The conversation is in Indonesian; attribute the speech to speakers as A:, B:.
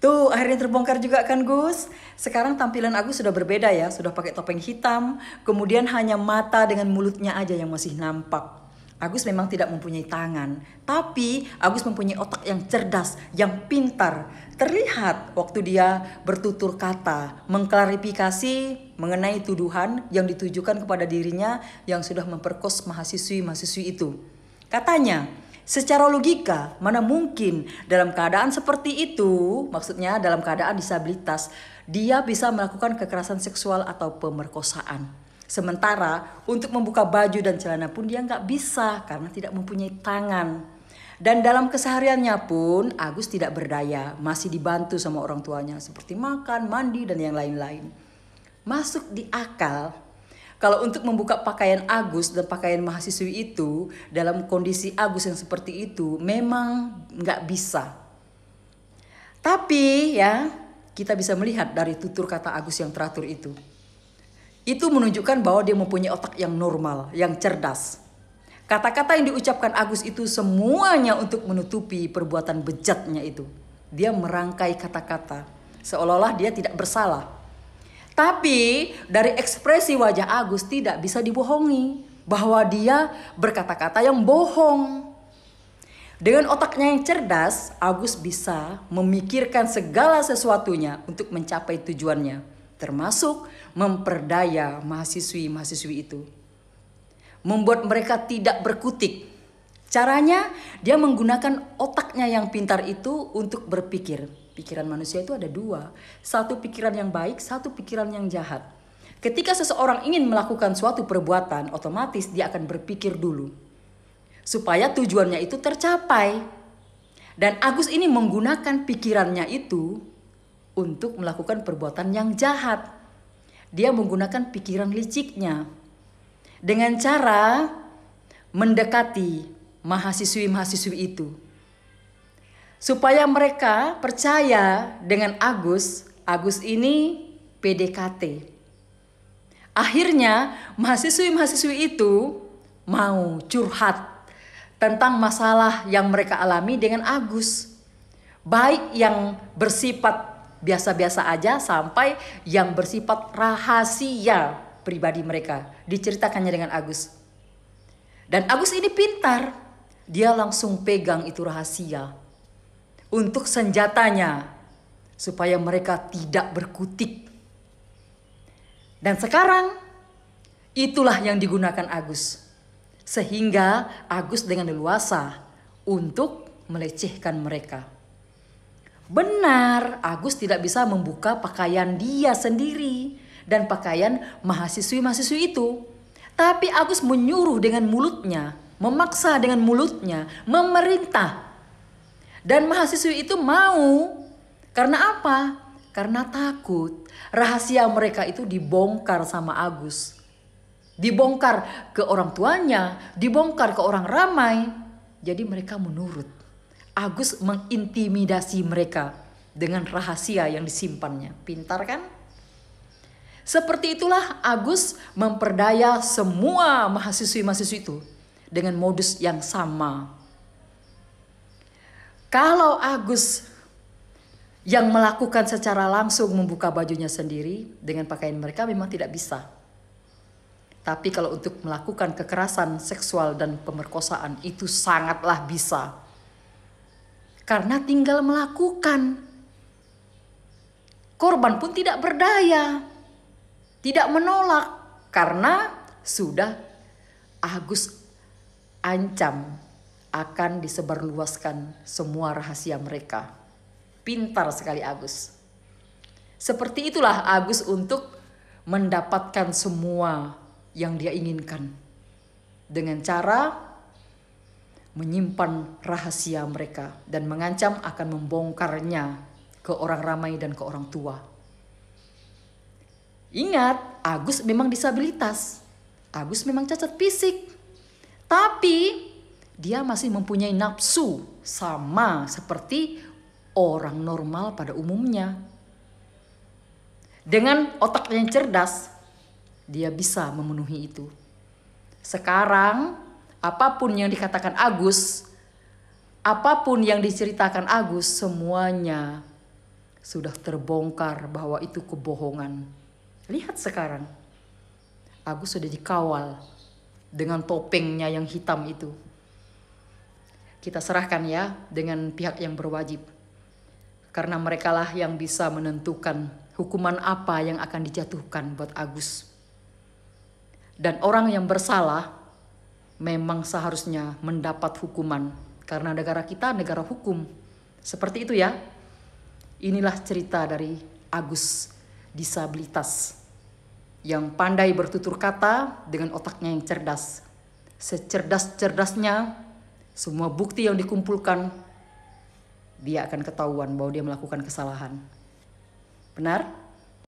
A: Tuh, akhirnya terbongkar juga kan Gus. Sekarang tampilan Agus sudah berbeda ya, sudah pakai topeng hitam, kemudian hanya mata dengan mulutnya aja yang masih nampak. Agus memang tidak mempunyai tangan, tapi Agus mempunyai otak yang cerdas, yang pintar. Terlihat waktu dia bertutur kata, mengklarifikasi mengenai tuduhan yang ditujukan kepada dirinya yang sudah memperkos mahasiswi-mahasiswi itu. Katanya, secara logika, mana mungkin dalam keadaan seperti itu, maksudnya dalam keadaan disabilitas, dia bisa melakukan kekerasan seksual atau pemerkosaan. Sementara untuk membuka baju dan celana pun dia nggak bisa karena tidak mempunyai tangan. Dan dalam kesehariannya pun Agus tidak berdaya, masih dibantu sama orang tuanya seperti makan, mandi, dan yang lain-lain. Masuk di akal kalau untuk membuka pakaian Agus dan pakaian mahasiswi itu dalam kondisi Agus yang seperti itu memang nggak bisa. Tapi ya kita bisa melihat dari tutur kata Agus yang teratur itu. Itu menunjukkan bahwa dia mempunyai otak yang normal, yang cerdas. Kata-kata yang diucapkan Agus itu semuanya untuk menutupi perbuatan bejatnya itu. Dia merangkai kata-kata seolah-olah dia tidak bersalah. Tapi dari ekspresi wajah Agus tidak bisa dibohongi bahwa dia berkata-kata yang bohong. Dengan otaknya yang cerdas, Agus bisa memikirkan segala sesuatunya untuk mencapai tujuannya, termasuk memperdaya mahasiswi-mahasiswi itu. Membuat mereka tidak berkutik. Caranya dia menggunakan otaknya yang pintar itu untuk berpikir. Pikiran manusia itu ada dua. Satu pikiran yang baik, satu pikiran yang jahat. Ketika seseorang ingin melakukan suatu perbuatan, otomatis dia akan berpikir dulu. Supaya tujuannya itu tercapai. Dan Agus ini menggunakan pikirannya itu untuk melakukan perbuatan yang jahat. Dia menggunakan pikiran liciknya. Dengan cara mendekati mahasiswi-mahasiswi itu. Supaya mereka percaya dengan Agus ini PDKT. Akhirnya mahasiswi-mahasiswi itu mau curhat tentang masalah yang mereka alami dengan Agus. Baik yang bersifat biasa-biasa aja sampai yang bersifat rahasia pribadi mereka. Diceritakannya dengan Agus. Dan Agus ini pintar. Dia langsung pegang itu rahasia. Untuk senjatanya supaya mereka tidak berkutik. Dan sekarang itulah yang digunakan Agus. Sehingga Agus dengan leluasa untuk melecehkan mereka. Benar, Agus tidak bisa membuka pakaian dia sendiri dan pakaian mahasiswi-mahasiswi itu. Tapi Agus menyuruh dengan mulutnya, memaksa dengan mulutnya, memerintah. Dan mahasiswi itu mau. Karena apa? Karena takut rahasia mereka itu dibongkar sama Agus. Dibongkar ke orang tuanya, dibongkar ke orang ramai. Jadi mereka menurut. Agus mengintimidasi mereka dengan rahasia yang disimpannya. Pintar kan? Seperti itulah Agus memperdaya semua mahasiswi-mahasiswi itu dengan modus yang sama. Kalau Agus yang melakukan secara langsung membuka bajunya sendiri dengan pakaian mereka memang tidak bisa. Tapi kalau untuk melakukan kekerasan seksual dan pemerkosaan itu sangatlah bisa. Karena tinggal melakukan. Korban pun tidak berdaya. Tidak menolak. Karena sudah Agus ancam akan disebarluaskan semua rahasia mereka. Pintar sekali Agus. Seperti itulah Agus untuk mendapatkan semua yang dia inginkan. Dengan cara menyimpan rahasia mereka dan mengancam akan membongkarnya ke orang ramai dan ke orang tua. Ingat, Agus memang disabilitas. Agus memang cacat fisik. Tapi dia masih mempunyai nafsu sama seperti orang normal pada umumnya. Dengan otak yang cerdas, dia bisa memenuhi itu. Sekarang, apapun yang dikatakan Agus, apapun yang diceritakan Agus, semuanya Sudah terbongkar bahwa itu kebohongan. Lihat sekarang, Agus sudah dikawal dengan topengnya yang hitam itu. Kita serahkan ya dengan pihak yang berwajib. Karena merekalah yang bisa menentukan hukuman apa yang akan dijatuhkan buat Agus. Dan orang yang bersalah memang seharusnya mendapat hukuman. Karena negara kita negara hukum. Seperti itu ya. Inilah cerita dari Agus disabilitas. Yang pandai bertutur kata dengan otaknya yang cerdas. Secerdas-cerdasnya, semua bukti yang dikumpulkan, dia akan ketahuan bahwa dia melakukan kesalahan. Benar?